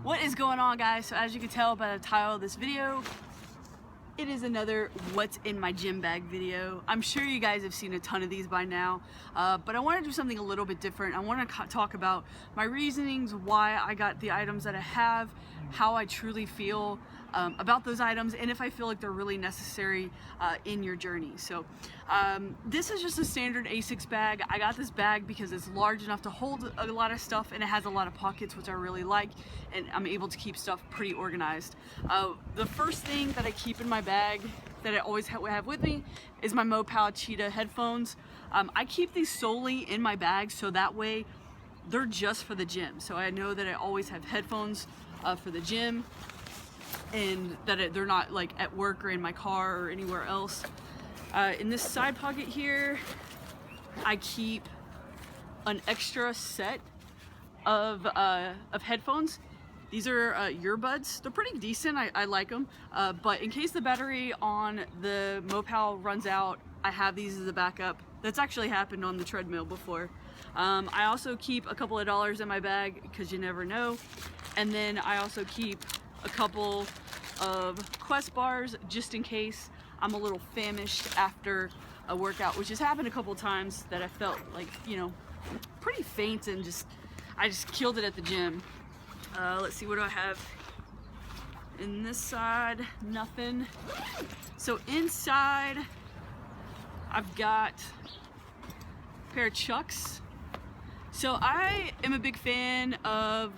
What is going on, guys? So as you can tell by the title of this video, it is another what's in my gym bag video. I'm sure you guys have seen a ton of these by now, but I want to do something a little bit different. I want to talk about my reasonings, why I got the items that I have, how I truly feel about those items, and if I feel like they're really necessary in your journey. So this is just a standard Asics bag. I got this bag because it's large enough to hold a lot of stuff, and it has a lot of pockets, which I really like, and I'm able to keep stuff pretty organized. The first thing that I keep in my bag that I always have with me is my Mopal Cheetah headphones. I keep these solely in my bag so that way they're just for the gym. So I know that I always have headphones for the gym, and that they're not like at work or in my car or anywhere else. In this side pocket here, I keep an extra set of headphones. These are earbuds. They're pretty decent. I like them. But in case the battery on the Mopal runs out, I have these as a backup. That's actually happened on the treadmill before. I also keep a couple of dollars in my bag because you never know. And then I also keep a couple of Quest bars just in case I'm a little famished after a workout, which has happened a couple times that I felt like, you know, pretty faint and I just killed it at the gym. Let's see, what do I have in this side? Nothing. So inside I've got a pair of Chucks. So I am a big fan of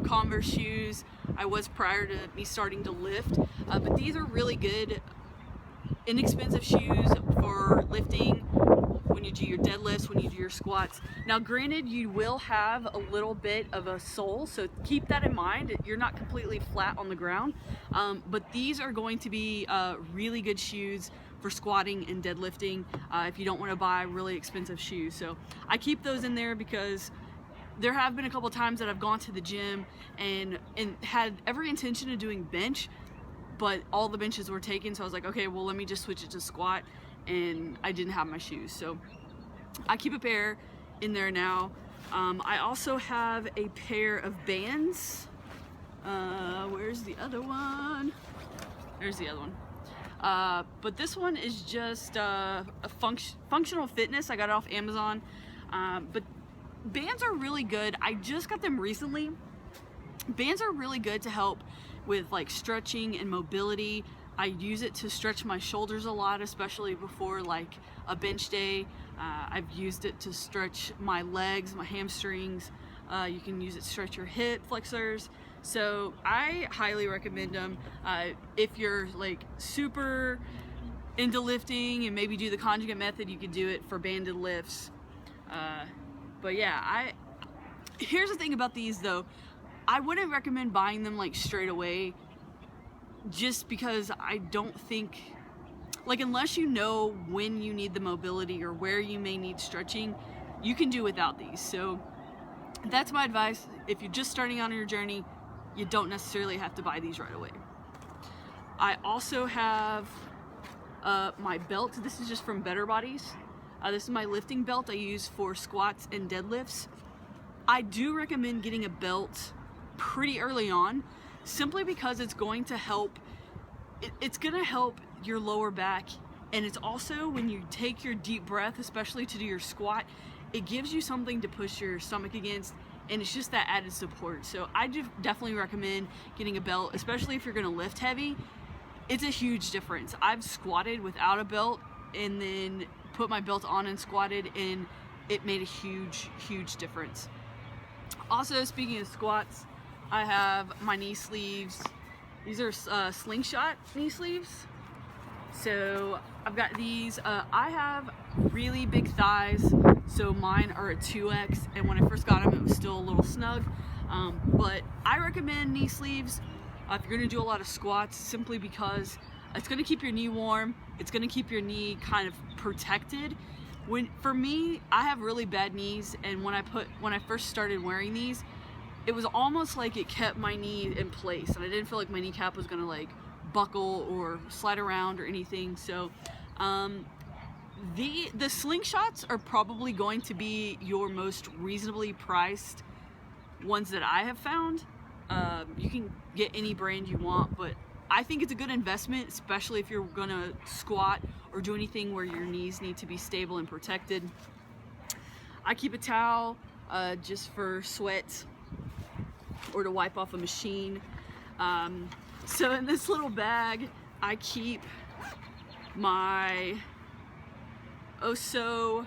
Converse shoes. I was prior to me starting to lift, but these are really good, inexpensive shoes for lifting when you do your deadlifts, when you do your squats. Now granted, you will have a little bit of a sole, so keep that in mind. You're not completely flat on the ground, but these are going to be really good shoes for squatting and deadlifting if you don't want to buy really expensive shoes. So I keep those in there because there have been a couple times that I've gone to the gym and had every intention of doing bench, but all the benches were taken, so I was like, okay, well, let me just switch it to squat, and I didn't have my shoes. So I keep a pair in there now. I also have a pair of bands. Where's the other one? There's the other one. But this one is just a functional fitness. I got it off Amazon. But bands are really good. I just got them recently. Bands are really good to help with like stretching and mobility. I use it to stretch my shoulders a lot, especially before like a bench day. I've used it to stretch my legs, my hamstrings. You can use it to stretch your hip flexors. So I highly recommend them. If you're like super into lifting and maybe do the conjugate method, you could do it for banded lifts. But yeah, here's the thing about these though. I wouldn't recommend buying them like straight away, just because I don't think, like, unless you know when you need the mobility or where you may need stretching, you can do without these. So that's my advice. If you're just starting on your journey, you don't necessarily have to buy these right away. I also have my belt. This is just from Better Bodies. This is my lifting belt I use for squats and deadlifts. I do recommend getting a belt pretty early on, simply because it's going to help. It's going to help your lower back, and it's also, when you take your deep breath, especially to do your squat, it gives you something to push your stomach against, and it's just that added support. So I do definitely recommend getting a belt, especially if you're going to lift heavy. It's a huge difference. I've squatted without a belt and then put my belt on and squatted, and it made a huge difference. Also, speaking of squats, I have my knee sleeves. These are slingshot knee sleeves. So I've got these. I have really big thighs, so mine are a 2X, and when I first got them, it was still a little snug. But I recommend knee sleeves if you're gonna do a lot of squats, simply because it's gonna keep your knee warm. It's gonna keep your knee kind of protected. For me, I have really bad knees, and when I first started wearing these, it was almost like it kept my knee in place, and I didn't feel like my kneecap was gonna like buckle or slide around or anything. So the slingshots are probably going to be your most reasonably priced ones that I have found. You can get any brand you want, but I think it's a good investment, especially if you're gonna squat or do anything where your knees need to be stable and protected. I keep a towel just for sweat or to wipe off a machine. So in this little bag, I keep my Oso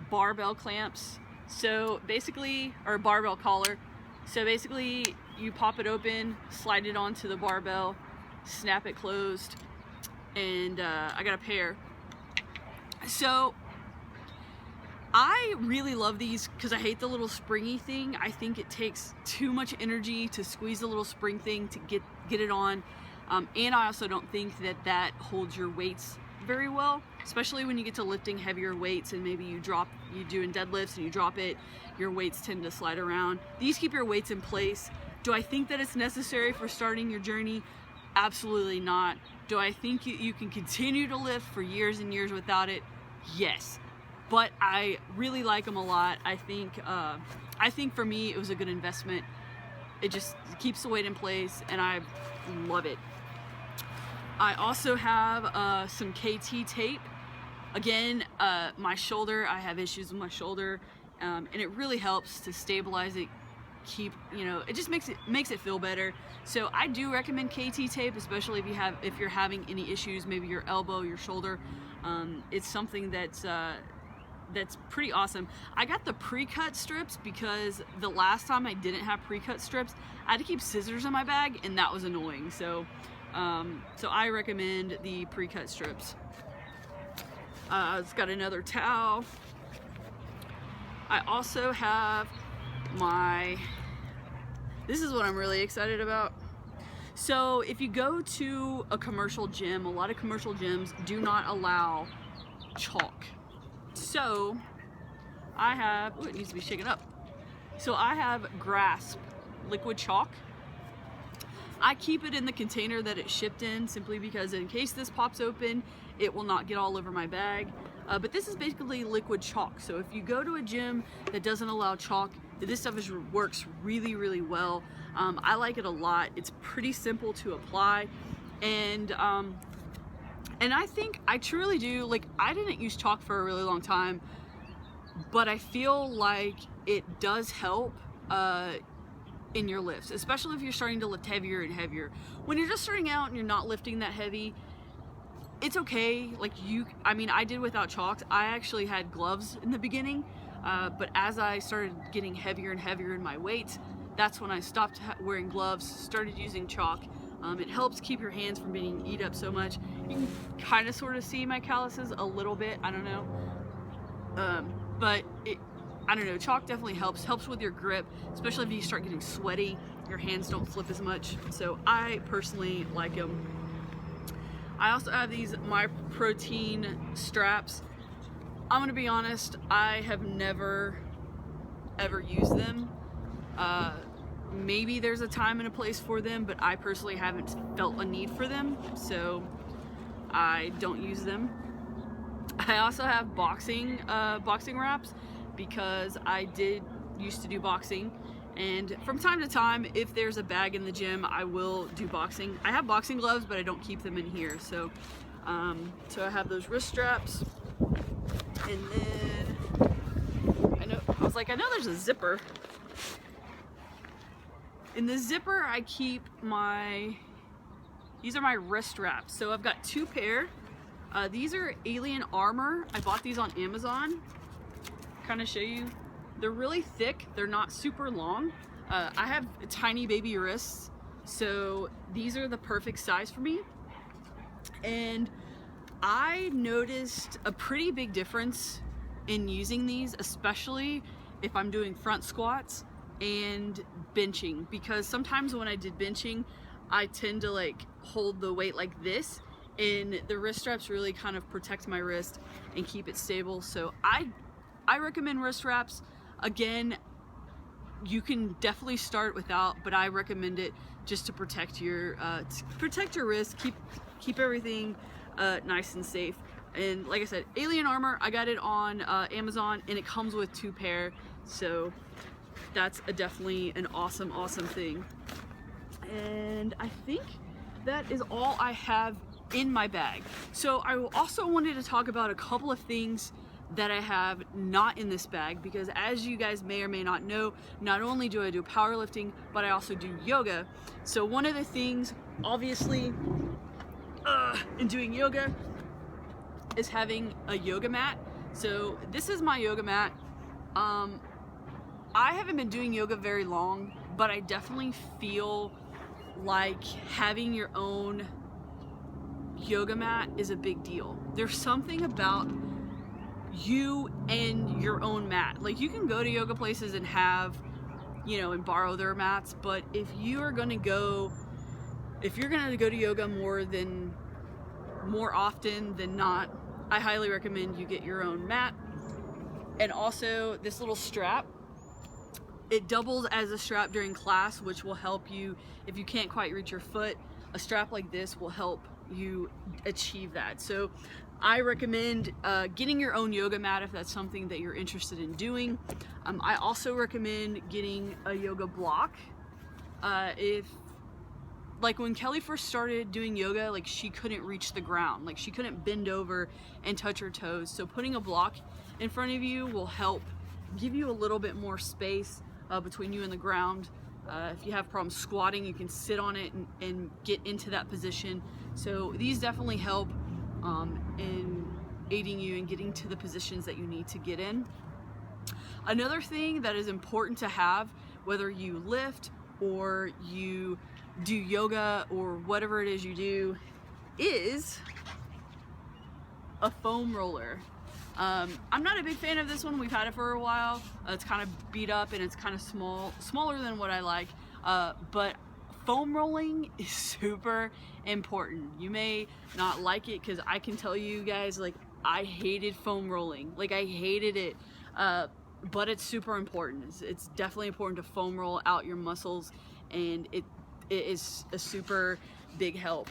barbell clamps. So basically, or barbell collar. So basically, you pop it open, slide it onto the barbell, snap it closed, and I got a pair. So I really love these because I hate the little springy thing. I think it takes too much energy to squeeze the little spring thing to get it on. And I also don't think that holds your weights very well, especially when you get to lifting heavier weights and maybe you doing deadlifts and you drop it, your weights tend to slide around. These keep your weights in place. Do I think that it's necessary for starting your journey? Absolutely not. Do I think you can continue to lift for years and years without it? Yes. But I really like them a lot. I think for me it was a good investment. It just keeps the weight in place and I love it. I also have some KT tape. Again, my shoulder, I have issues with my shoulder, and it really helps to stabilize it, it just makes it feel better. So I do recommend KT tape, especially if you're having any issues, maybe your elbow, your shoulder. It's something that's pretty awesome. I got the pre-cut strips because the last time I didn't have pre-cut strips, I had to keep scissors in my bag, and that was annoying. So I recommend the pre-cut strips. It's got another towel. I also have this is what I'm really excited about. So if you go to a commercial gym, a lot of commercial gyms do not allow chalk. So I have, it needs to be shaken up. So I have Grasp liquid chalk. I keep it in the container that it's shipped in simply because in case this pops open, it will not get all over my bag. But this is basically liquid chalk. So if you go to a gym that doesn't allow chalk, this stuff works really, really well. I like it a lot. It's pretty simple to apply. And I truly do, like, I didn't use chalk for a really long time, but I feel like it does help in your lifts, especially if you're starting to lift heavier and heavier. When you're just starting out and you're not lifting that heavy, it's okay. Like I did without chalk. I actually had gloves in the beginning, but as I started getting heavier and heavier in my weights, that's when I stopped wearing gloves, started using chalk. It helps keep your hands from being eat up so much. You can kind of sort of see my calluses a little bit, I don't know. But I don't know, chalk definitely helps with your grip, especially if you start getting sweaty, your hands don't flip as much. So I personally like them. I also have these My Protein straps. I'm gonna be honest, I have never ever used them. Maybe there's a time and a place for them, but I personally haven't felt a need for them, so I don't use them. I also have boxing wraps because I used to do boxing, and from time to time, if there's a bag in the gym, I will do boxing. I have boxing gloves, but I don't keep them in here. So I have those wrist straps, and then I know there's a zipper. In the zipper, I keep these are my wrist wraps. So I've got two pair. These are Alien Armor. I bought these on Amazon. Kind of show you. They're really thick. They're not super long. I have tiny baby wrists, so these are the perfect size for me. And I noticed a pretty big difference in using these, especially if I'm doing front squats and benching, because sometimes when I did benching, I tend to like hold the weight like this, and the wrist straps really kind of protect my wrist and keep it stable. So I recommend wrist wraps. Again, you can definitely start without, but I recommend it just to protect your wrist, keep everything nice and safe. And like I said, Alien Armor, I got it on Amazon, and it comes with two pair, so that's definitely an awesome thing. And I think that is all I have in my bag. So I also wanted to talk about a couple of things that I have not in this bag, because as you guys may or may not know, not only do I do powerlifting, but I also do yoga. So one of the things, obviously, in doing yoga is having a yoga mat. So this is my yoga mat. I haven't been doing yoga very long, but I definitely feel like having your own yoga mat is a big deal. There's something about you and your own mat. Like, you can go to yoga places and have, you know, and borrow their mats, but if you're gonna go to yoga more often than not, I highly recommend you get your own mat. And also this little strap, it doubles as a strap during class, which will help you if you can't quite reach your foot. A strap like this will help you achieve that. So I recommend getting your own yoga mat if that's something that you're interested in doing. I also recommend getting a yoga block. Like when Kelly first started doing yoga, like, she couldn't reach the ground, like she couldn't bend over and touch her toes. So putting a block in front of you will help give you a little bit more space between you and the ground. If you have problems squatting, you can sit on it and get into that position. So these definitely help in aiding you in getting to the positions that you need to get in. Another thing that is important to have, whether you lift or you do yoga or whatever it is you do, is a foam roller. I'm not a big fan of this one. We've had it for a while. It's kind of beat up and it's kind of smaller than what I like. But foam rolling is super important. You may not like it, because I can tell you guys, like, I hated foam rolling. Like, I hated it. But it's super important. It's definitely important to foam roll out your muscles, and it is a super big help.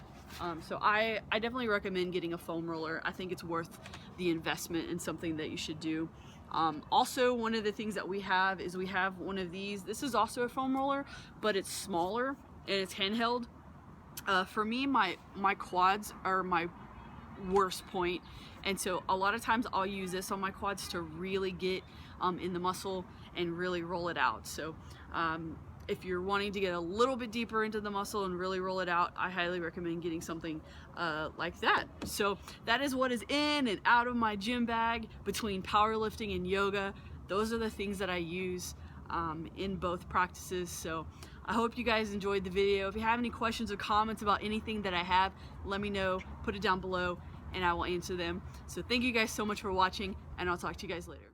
So I definitely recommend getting a foam roller. I think it's worth the investment and something that you should do. Also, one of the things that we have is we have one of these. This is also a foam roller, but it's smaller and it's handheld. For me, my quads are my worst point, and so a lot of times I'll use this on my quads to really get in the muscle and really roll it out. So if you're wanting to get a little bit deeper into the muscle and really roll it out, I highly recommend getting something like that. So that is what is in and out of my gym bag between powerlifting and yoga. Those are the things that I use in both practices. So I hope you guys enjoyed the video. If you have any questions or comments about anything that I have, let me know, put it down below, and I will answer them. So thank you guys so much for watching, and I'll talk to you guys later.